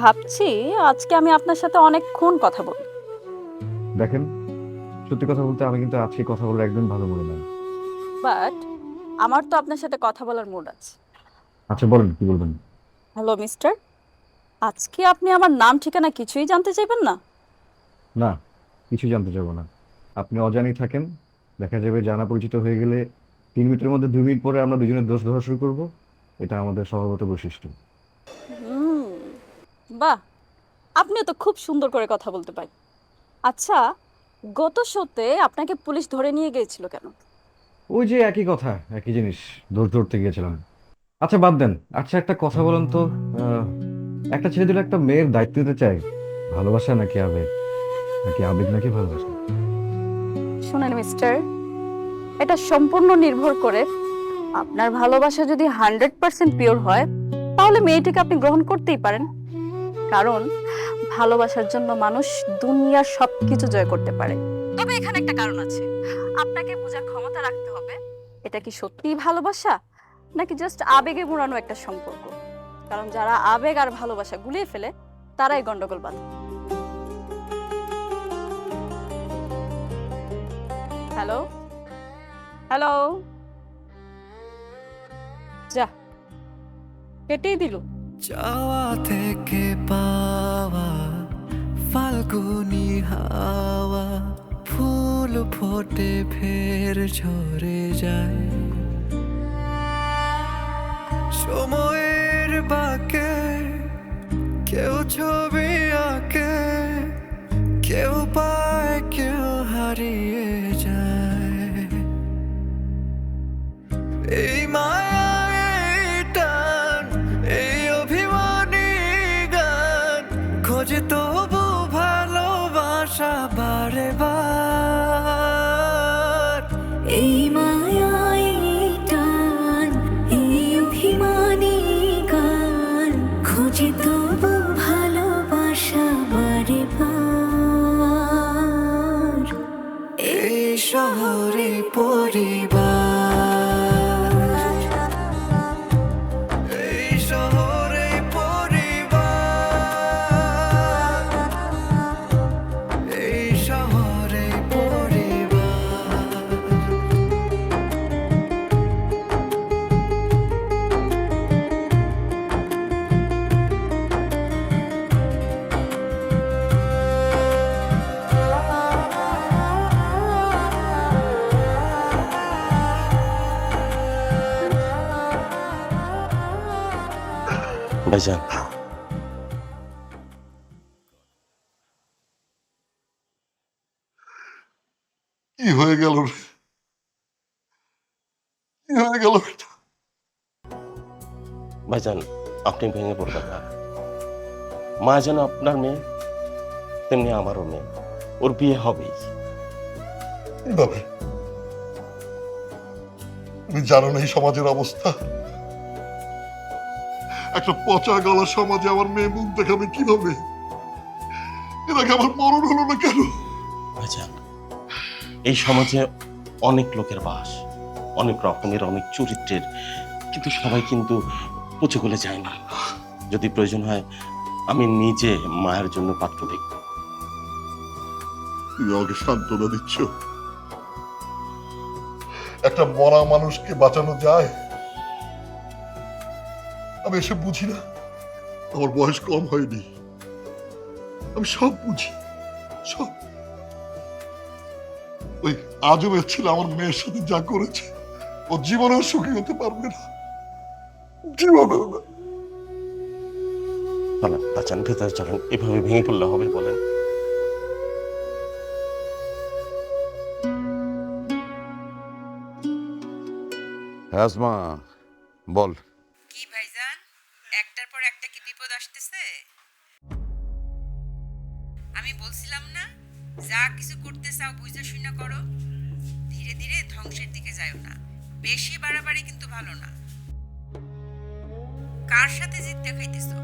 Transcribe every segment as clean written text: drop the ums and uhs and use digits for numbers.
ভাবছি আজকে আমি আপনার সাথে অনেকক্ষণ কথা বলবো। দেখেন, সত্যি কথা বলতে আমি কিন্তু আজকে কথা বলে একদম ভালো মনে নাই। বাট আমার তো আপনার সাথে কথা বলার মুড আছে। আচ্ছা বলেন, কি বলবেন? হ্যালো মিস্টার, আজকে আপনি আমার নাম ঠিকানা কিছুই জানতে চাইবেন না? না, কিছু জানতে চাবো না। আপনি অজানি থাকেন, দেখা যাবে জানা পরিচিত হয়ে গেলে 3 মিনিটের মধ্যে 2 মিনিট পরে আমরা দুজনে দোষ ধরা শুরু করবো। এটা আমাদের স্বভাবত বৈশিষ্ট্য। হুম, বাহ, আপনিও তো খুব সুন্দর করে কথা বলতে পারেন। আচ্ছা, গত শোতে আপনাকে পুলিশ ধরে নিয়ে গিয়েছিল কেন? ওই যে একই কথা, একই জিনিস, দোষ ধরতে গিয়েছিলাম। আচ্ছা বাদ দেন। আচ্ছা একটা কথা বলেন তো, আহ, একটা ছেলে যদি একটা মেয়ের দায়িত্ব নিতে চায়, ভালোবাসা নাকি আবেগ, নাকি আবেগ নাকি ভালোবাসা? শুনেন মিস্টার, এটা সম্পূর্ণ নির্ভর করে আপনার ভালোবাসা যদি 100% পিওর হয় তাহলে মেয়েটিকে আপনি গ্রহণ করতেই পারেন। কারণ ভালোবাসার জন্য মানুষ দুনিয়ার সবকিছু জয় করতে পারে। তবে এখানে একটা কারণ আছে, আপনাকে বোঝার ক্ষমতা রাখতে হবে এটা কি সত্যিই ভালোবাসা নাকি জাস্ট আবেগে মোড়ানো একটা সম্পর্ক। কারণ যারা আবেগ আর ভালোবাসা গুলিয়ে ফেলে তারাই গন্ডগোল বাঁধে। হ্যালো, হ্যালো, যা কেটেই দিল। চাওয়া থেকে পাওয়া ফাল্গুনি হাওয়া, ফুল ফোটে ফের ঝরে যায়। সময়ের বাঁকে কেউ ছবি আঁকে, কেউ পায় কেউ হারিয়ে যায়। এই মায়া, এই টান, এই অভিমানী গান খোঁজে তবু ভালোবাসা বারে বার। এই মায়া, এই টান, এই অভিমানী গান খুঁজে তবু ভালোবাসা বারে বার। এই শহরে পরিবার, এই শহরে পরিবার, এই শহরে পরিবার। ভাইজান, কি হয়ে গেল রে? কি হয়ে গেল এটা? ভাইজান, আপনি ভেঙে পড়বেন না। মা যেন আপনার মেয়ে, তেমনি আমারও মেয়ে। ওর বিয়ে হবেই। কিভাবে? তুমি জানো না এই সমাজের অবস্থা। একটা পচা গলা সমাজে আমার মেয়ে মুখ দেখাবে কিভাবে? এটাকে আমার মরণ হলো না কেন? ভাইজান, এই সমাজে অনেক লোকের বাস, অনেক রকমের, অনেক চরিত্রের, কিন্তু সবাই কিন্তু পচে গলে যায় না। যদি প্রয়োজন হয় আমি নিজে মায়ের জন্য পাত্র দেখব। তুমি আমাকে সান্ত্বনা দিচ্ছ? একটা মরা মানুষকে বাঁচানো যায়? আমি এসব বুঝি না। আমার বয়স কম হয়নি, আমি সব বুঝি, সব। ওই আজবের ছিল আমার মেয়ের সাথে যা করেছে, ও জীবনেও সুখী হতে পারবে না, জীবনেও না। চলেন ভাইজান, ভেতরে চলেন। এভাবে ভেঙে পড়লে হবে বলেন? আসমা, বল। কি ভাইজান, একটার পর একটা কি বিপদ আসতেছে? আমি বলছিলাম না, যা কিছু করতে চাও বুঝে শুনে করো। ধীরে ধীরে ধ্বংসের দিকে যাও না, বেশি বাড়াবাড়ি কিন্তু ভালো না। কার সাথে জিদ দেখাইতেছো?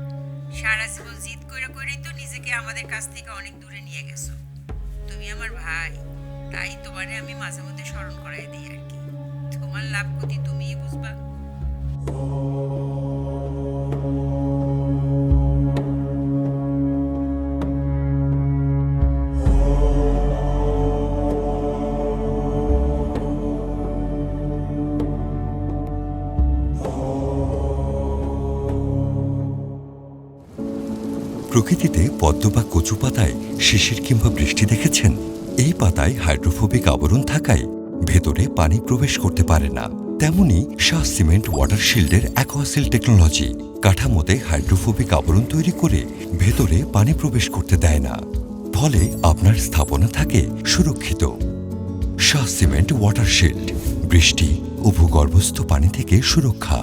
সারা জীবন জিদ কইরা কইরাই তো নিজেকে আমাদের কাছ থেকে অনেক দূরে নিয়ে গেছো। তুমি আমার ভাই, তাই তোমারে আমি মাঝে মধ্যে স্মরণ করাই দিই আর কি। তোমার লাভ ক্ষতি তুমিই বুঝবা। প্রকৃতিতে পদ্ম বা কচু পাতায় শিশির কিংবা বৃষ্টি দেখেছেন? এই পাতায় হাইড্রোফোবিক আবরণ থাকায় ভেতরে পানি প্রবেশ করতে পারে না। তেমনি শাহ সিমেন্ট ওয়াটার শিল্ডের অ্যাকোয়াসিল টেকনোলজি কাঠামোতে হাইড্রোফোবিক আবরণ তৈরি করে ভেতরে পানি প্রবেশ করতে দেয় না, ফলে আপনার স্থাপনা থাকে সুরক্ষিত। শাহ সিমেন্ট ওয়াটার শিল্ড, বৃষ্টি ও ভূগর্ভস্থ পানি থেকে সুরক্ষা।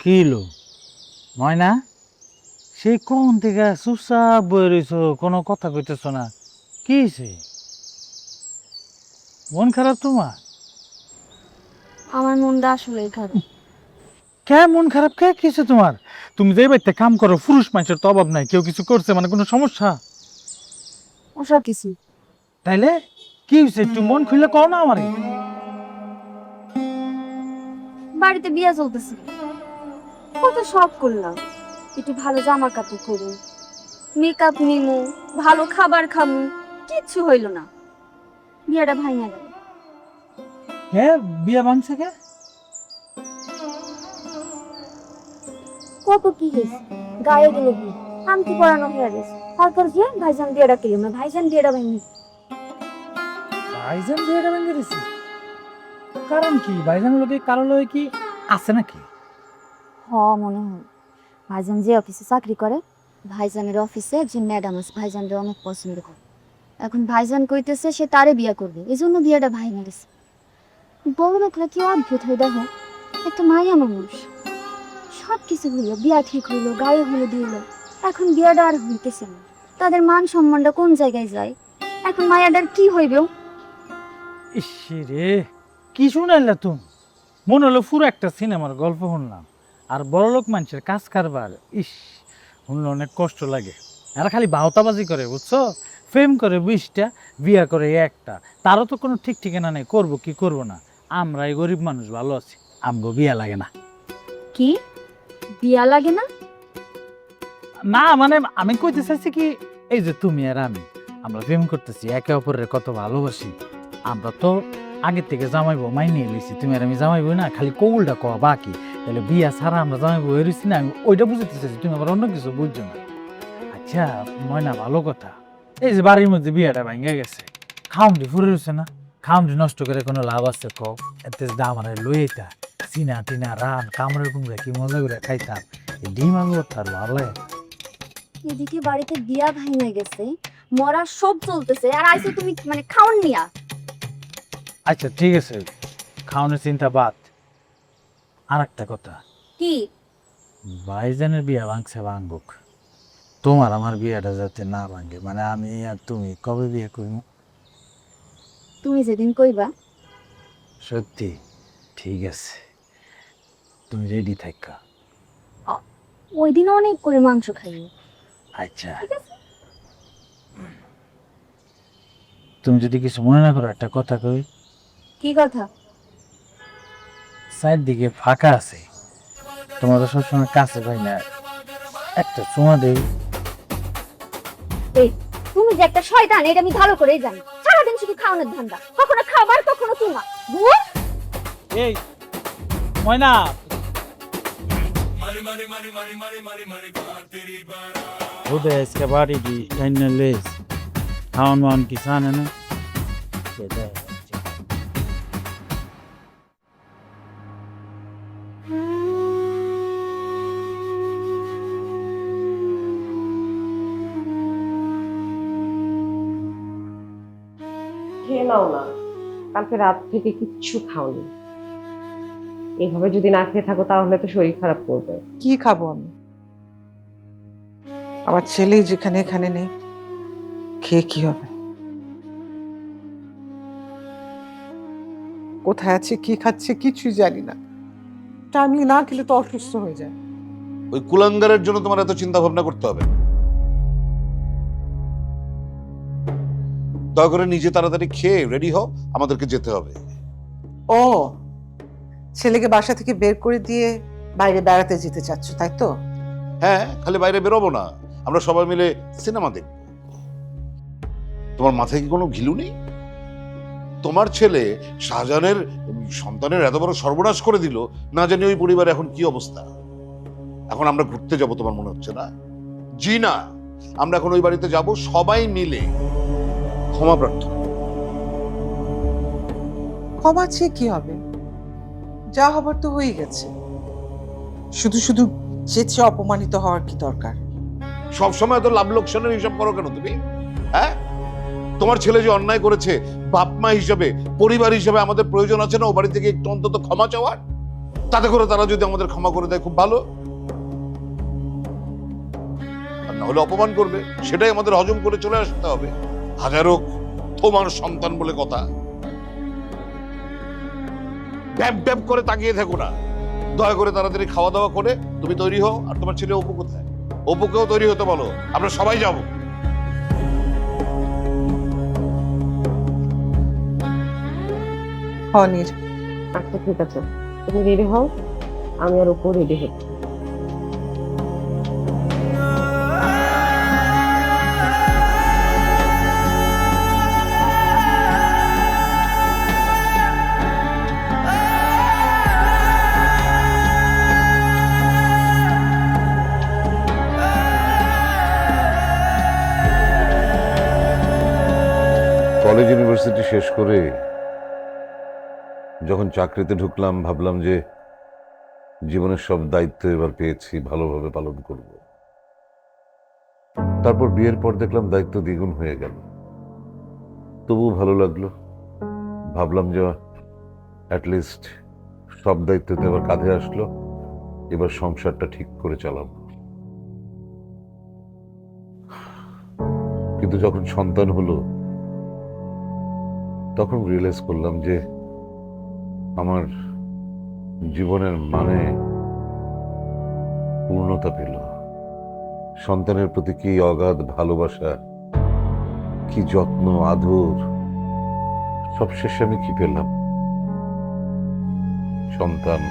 কি লো ময়না, সেই কোন থেকে চুপচাপ বয়ে রইছ, কোনো কথা কইতেছ না, কি হয়েছে? মন খারাপ তোমার? আমার মনটা আসলে খারাপ। কে মন খারাপ? কে কিছু তোমার? তুমি যে বাড়িতে কাম করো, পুরুষ মানুষের তো অভাব নাই, কেউ কিছু করছে মানে কোনো সমস্যা? ওসব কিছু তাইলে কি হয়েছে? একটু মন খুলে কও না আমারে। বাড়িতে বিয়ে চলতেছে, কত শখ করলাম, একটু ভালো জামা কাপড় করুন, মেকআপ নিমু, ভালো খাবার খামু, কিচ্ছু হইল না, বিয়েটা ভাঙা গেল। কে বিয়ে ভাঙছে? কে? কত কি হয়েছে, গায়ে গেল বিয়ে, শান্তি পড়ানো হয়ে গেছে, তারপর গিয়ে ভাইজান বিয়েটা করি, আমরা ভাইজান বিয়েটা ভাঙি। ভাইজান বিয়েটা ভেঙে দিছে? কারণ কি? ভাইজান লোকে কারো লোকে কি আছে নাকি? হ মনে হয়, ভাইজান যে অফিসে চাকরি করে, ভাইজানের অফিসে একজন ম্যাডাম আছে, ভাইজানকে অনেক পছন্দ করে। এখন ভাইজান কইতেছে সে তারে বিয়ে করবে, এই জন্য বিয়েটা ভাঙা গেছে। বড় লোকরা কি অদ্ভুত হয়ে দেখো, একটা মায়া মানুষ, সব কিছু হইলো, বিয়া ঠিক হইলো, গায়ে হইলো দিল, এখন বিয়াটা আর হইতেছে না, তাদের মান সম্মানটা কোন জায়গায় যায়, এখন মায়াটার কি হইবেও। ইসরে, কি শুনাইলা তুমি? মনে হলো পুরো একটা সিনেমার গল্প শুনলাম। আর বড়লোক মানুষের কাজ কারবার, ইস, শুনলে অনেক কষ্ট লাগে। এরা খালি বাউতাবাজি করে, বুঝছো? প্রেম করে 20টা, বিয়া করে একটা, তারও তো কোনো ঠিক ঠিকানা নেই, করবো কি করবো না। আমরা এই গরিব মানুষ ভালো আছি, আমগো বিয়া লাগে না। কি বিয়া লাগে না? না মানে আমি কইতে চাইছি কি, এই যে তুমি আর আমি, আমরা প্রেম করতেছি, একে অপরের কত ভালোবাসি, আমরা তো আগের থেকে জামাইবো মাইনে লিছি, তুমি আর আমি জামাইবো না, খালি কৌলটা কওয়া বাকি। তাহলে বিয়া ছাড়া আমরা জামাইবো হয়েছি না, আমি ওইটা বুঝতে চাইছি, তুমি আবার অন্য কিছু বুঝছো না। আচ্ছা ময়না, ভালো কথা, এই যে বাড়ির মধ্যে বিয়াটা ভাঙে গেছে, খাউন্ডি ফুরে রয়েছে না, খাউন্ডি নষ্ট করে কোনো লাভ আছে? কও, এতে আমার লইতা চিনা টিনা রান কামড়ের কুমড়ে কি মজা করে খাইতাম, এই ডিম আলু তার ভালো লাগে। এদিকে বাড়িতে বিয়া ভাঙা গেছে, মরা সব চলতেছে, আর আইসো তুমি মানে খাওন নিয়া। আচ্ছা ঠিক আছে, খাওয়ানোর চিন্তা বাদ। আর একটা কথা, কি? ভাইজানের বিয়া ভাঙছে, ভাঙুক, তোমার আমার বিয়াটা যাতে না ভাঙে, মানে আমি আর তুমি কবে বিয়ে করব? তুমি যেদিন কইবা। সত্যি? ঠিক আছে, তুমি রেডি থাকা। ওই দিন অনেক করে মাংস খাইও। আচ্ছা, তুমি যদি কিছু মনে না করো, একটা কথা কই। কি কথা? চারদিকে ফাঁকা আছে, তোমার তো সবসময় কাছে পাই না, একটা চুমা দেই। এই তুমি যে একটা শয়তান, এটা আমি ভালো করেই জানি, সারাদিন শুধু খাওয়ানোর ধান্দা, কখনো খাবার কখনো তোমার ভূত। এই ময়না, ওদের আজকে বাড়ি দি টাইনা লেস খাওয়ান মাওয়ান কিছু আনে না। খেয়ে নাও না, কালকে রাত থেকে কিচ্ছু খাওনি, এইভাবে যদি না খেয়ে থাকো তাহলে তো শরীর খারাপ করবে। কি খাবো আমি? আমার ছেলেই যেখানে এখানে নেই, খেয়ে কি হবে? কোথায় আছে, কি খাচ্ছে, কিছুই জানি না। টাইমলি না খেলে তো অসুস্থ হয়ে যায়। ওই কুলাঙ্গারের জন্য তোমার এত চিন্তা ভাবনা করতে হবে না। দয়া করে নিজে তাড়াতাড়ি খেয়ে রেডি হও, আমাদেরকে যেতে হবে। ও, ছেলেকে বাসা থেকে বের করে দিয়ে বাইরে বেড়াতে যেতে চাচ্ছ, তাই তো? হ্যাঁ, খালি বাইরে বেরোবো না, আমরা সবাই মিলে সিনেমা দেখব। তোমার মাথায় কি কোনো ঘিলু নেই? তোমার ছেলে শাহজাহানের সন্তানের এত বড় সর্বনাশ করে দিল, না জানি ওই পরিবারে এখন কি অবস্থা। এখন আমরা ঘুরতে যাব তোমার মনে হচ্ছে না? জি না, আমরা এখন ওই বাড়িতে যাব সবাই মিলে ক্ষমা প্রার্থনা। ক্ষমা চেয়ে কি হবে? যা হবার তো হয়ে গেছে। শুধু শুধু চেঁচে অপমানিত হওয়ার কি দরকার? সবসময় তো লাভ লোকসানের হিসাব করো কেন তুমি? হ্যাঁ, তোমার ছেলে যে অন্যায় করেছে, বাপ মা হিসাবে, পরিবার হিসাবে আমাদের প্রয়োজন আছে না ও বাড়ি থেকে একটু অন্তত ক্ষমা চাওয়ার? তাতে করে তারা যদি আমাদের ক্ষমা করে দেয় খুব ভালো, আর না হলে অপমান করবে, সেটাই আমাদের হজম করে চলে আসতে হবে। হাজারো তোমার সন্তান বলে কথা, ড্যাব ড্যাব করে তাকিয়ে থাকো না। দয়া করে তাড়াতাড়ি খাওয়া দাওয়া করে তুমি তৈরি হও। আর তোমার ছেলে অপু কোথায়? অপুকেও তৈরি হতে বলো, আমরা সবাই যাব। অনির, আচ্ছা ঠিক আছে, তুমি রেডি হও, আমি আর উপর রেডি হচ্ছি। কলেজ ইউনিভার্সিটি শেষ করে যখন চাকরিতে ঢুকলাম, ভাবলাম যে জীবনের সব দায়িত্ব এবার পেয়েছি, ভালোভাবে পালন করব। তারপর বিয়ের পর দেখলাম দায়িত্ব দ্বিগুণ হয়ে গেল। তবুও ভালো লাগলো। ভাবলাম যে অ্যাটলিস্ট সব দায়িত্ব তো এবার কাঁধে আসলো, এবার সংসারটা ঠিক করে চালাবো। কিন্তু যখন সন্তান হলো তখন রিয়েলাইজ করলাম যে আমার জীবনের মানে পূর্ণতা পেল। সন্তানের প্রতি কি অগাধ ভালোবাসা, কি যত্ন আদর, সবশেষে আমি কি পেলাম? সন্তান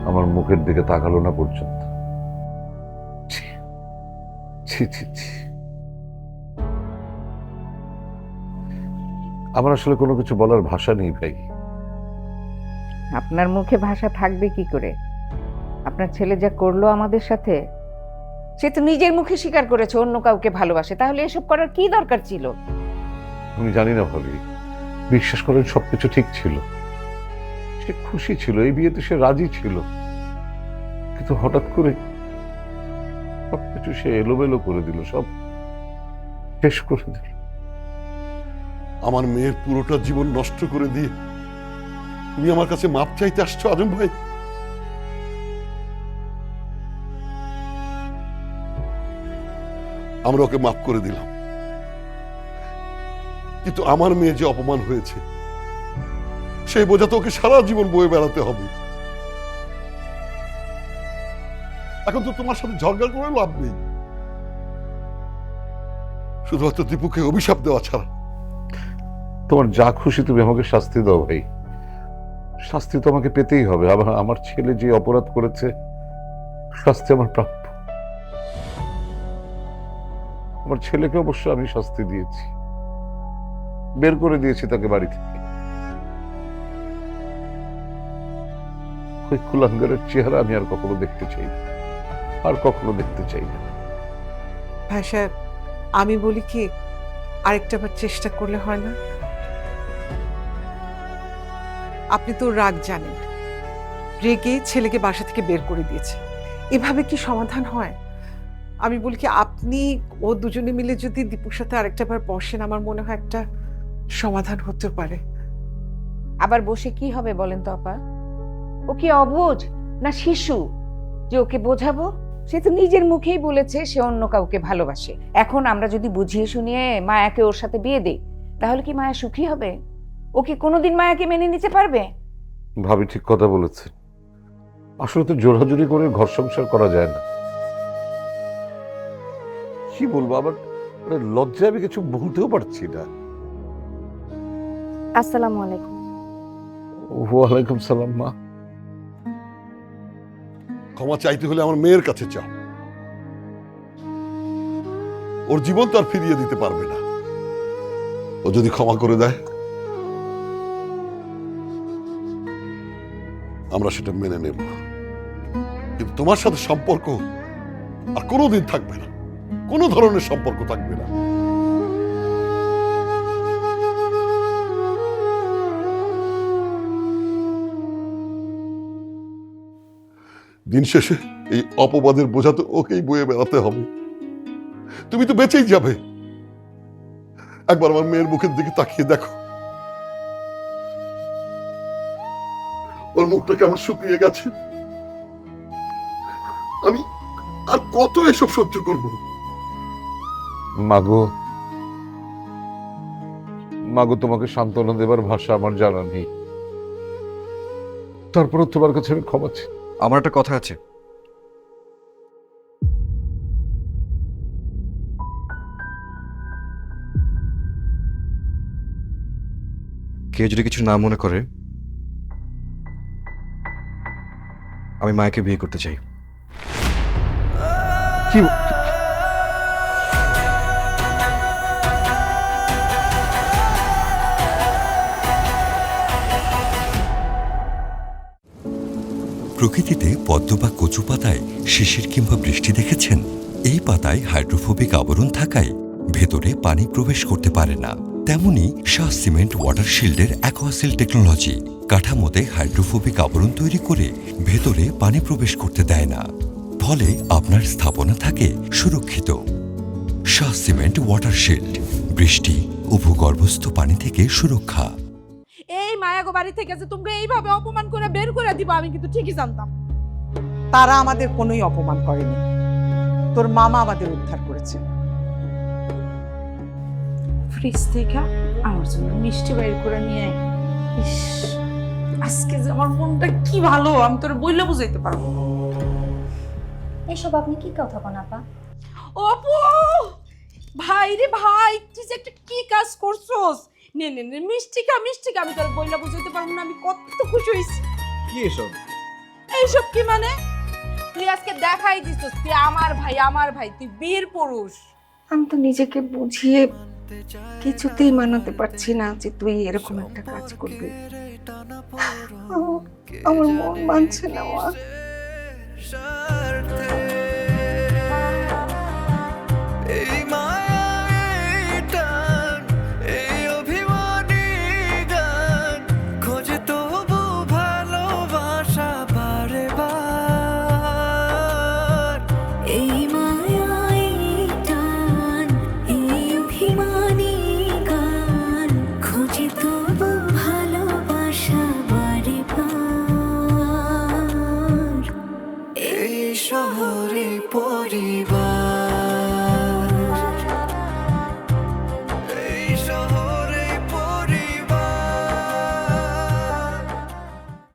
আমার মুখের দিকে তাকালো না পর্যন্ত। ছি ছি ছি ছি। আমার আসলে কোনো কিছু বলার ভাষা নেই ভাই। আপনার মুখে ভাষা থাকবে কি করে? আপনার ছেলে যা করলো আমাদের সাথে, সে তো নিজের মুখে স্বীকার করেছে অন্য কাউকে ভালোবাসে, তাহলে এসব করার কি দরকার ছিল? আমি জানি না ভাবি, বিশ্বাস করেন সবকিছু ঠিক ছিল, সে খুশি ছিল, এই বিয়েতে সে রাজি ছিল, কিন্তু হঠাৎ করে সবকিছু সে এলোমেলো করে দিল, সব শেষ করে দিল। আমার মেয়ের পুরোটা জীবন নষ্ট করে দিয়ে তুমি আমার কাছে মাপ চাইতে আসছো আজম ভাই? আমরা ওকে মাফ করে দিলাম, কিন্তু আমার মেয়ে যে অপমান হয়েছে সেই বোঝা তো ওকে সারা জীবন বয়ে বেড়াতে হবে। এখন তো তোমার সাথে ঝগড়া করে লাভ নেই, শুধুমাত্র দীপুকে অভিশাপ দেওয়া ছাড়া। তোমার যা খুশি তুমি আমাকে শাস্তি দাও ভাই, শাস্তি তো আমাকে পেতেই হবে। আমার ছেলে যে অপরাধ করেছে, শাস্তি আমার প্রাপ্য। আমার ছেলেকে অবশ্য আমি শাস্তি দিয়েছি, বের করে দিয়েছি তাকে বাড়ি থেকে। ওই কুলাঙ্গারের চেহারা আমি আর কখনো দেখতে চাই না, আর কখনো দেখতে চাই না। ভাই সাহেব, আমি বলি কি, আরেকটা বার চেষ্টা করলে হয় না? আপনি তো রাগ জানেন, রেগে ছেলেকে বাসা থেকে বের করে দিয়েছে। এভাবে কি সমাধান হয়? আমি বলি কি, আপনি ও দুজনে মিলে যদি দীপুর সাথে আরেকটা বার বসেন, আমার মনে হয় একটা সমাধান হতে পারে। আবার বসে কি হবে বলেন তো আপা? ও কি অবুঝ না শিশু যে ওকে বোঝাবো? সে তো নিজের মুখেই বলেছে সে অন্য কাউকে ভালোবাসে। এখন আমরা যদি বুঝিয়ে শুনিয়ে মায়াকে ওর সাথে বিয়ে দেই, তাহলে কি মায়া সুখী হবে? ও কি কোনোদিন মায়াকে মেনে নিতে পারবে? ভাবি ঠিক কথা বলেছেন। আসলে তো জোরাজুরি করে ঘর সংসার করা যায় না। কি বলবো, আবার লজ্জায় আমি কিছু বলতেও পারছি না। আসসালামু আলাইকুম। ওয়ালাইকুম সালাম মা। ক্ষমা চাইতে হলে আমার মেয়ের কাছে চাও, ওর জীবন তো আর ফিরিয়ে দিতে পারবে না। ও যদি ক্ষমা করে দেয়, আমরা সেটা মেনে নেব। কিন্তু তোমার সাথে সম্পর্ক আর কোনোদিন থাকবে না, কোনো ধরনের সম্পর্ক থাকবে না। দিন শেষে এই অপবাদের বোঝা তো ওকেই বয়ে বেড়াতে হবে। তুমি তো বেঁচেই যাবে। একবার আমার মেয়ের মুখের দিকে তাকিয়ে দেখো, ওর মুখটা কেমন শুকিয়ে গেছে। আমি আর কত এসব সহ্য করব? মাগো, মাগো, তোমাকে সান্ত্বনা দেবার ভাষা আমার জানা নেই। তারপরে তোমার কাছে আমি ক্ষমা চাই। আমার একটা কথা আছে। কেউ যদি কিছু না মনে করে, আমি মায়াকে বিয়ে করতে চাই। কি প্রকৃতিতে পদ্ম বা কচু পাতায় শিশির কিংবা বৃষ্টি দেখেছেন? এই পাতায় হাইড্রোফোবিক আবরণ থাকায় ভেতরে পানি প্রবেশ করতে পারে না। তেমনি শাহ সিমেন্ট ওয়াটার শিল্ডের অ্যাকোয়াসিল টেকনোলজি কাঠামোতে হাইড্রোফোবিক আবরণ তৈরি করে ভেতরে পানি প্রবেশ করতে দেয় না, ফলে আপনার স্থাপনা থাকে সুরক্ষিত। শাহ সিমেন্ট ওয়াটার শিল্ড, বৃষ্টি ও ভূগর্ভস্থ পানি থেকে সুরক্ষা। এই মায়াগো বাড়ি থেকে যে তোমরা এইভাবে অপমান করে বের করে দিবা আমি কিন্তু ঠিকই জানতাম। তারা আমাদের কোনোই অপমান করেনি, তোর মামা আমাদের উদ্ধার করেছে। ফ্রিজ থেকে আমার জন্য মিষ্টি বাইর করে নিয়ে আয়। ইস, আজকে যে আমার মনটা কি ভালো, আমি তোর বইলে বুঝাইতে পারবো না। এসব আপনি কি কথা বলেন আপা? অপু, ভাই রে ভাই, তুই যে একটা কি কাজ করছস? নে নে নে, মিষ্টি খা, আমি তোর বইলে বুঝাইতে পারবো না, আমি কত খুশি হইছি। কি এসব? এইসব কি মানে? তুই আজকে দেখাই দিছস তুই আমার ভাই, তুই বীর পুরুষ। আমি তো নিজেকে বুঝিয়ে কিছুতেই মানাতে পারছি না যে তুই এরকম একটা কাজ করবি। আমার মন মানছে না মা।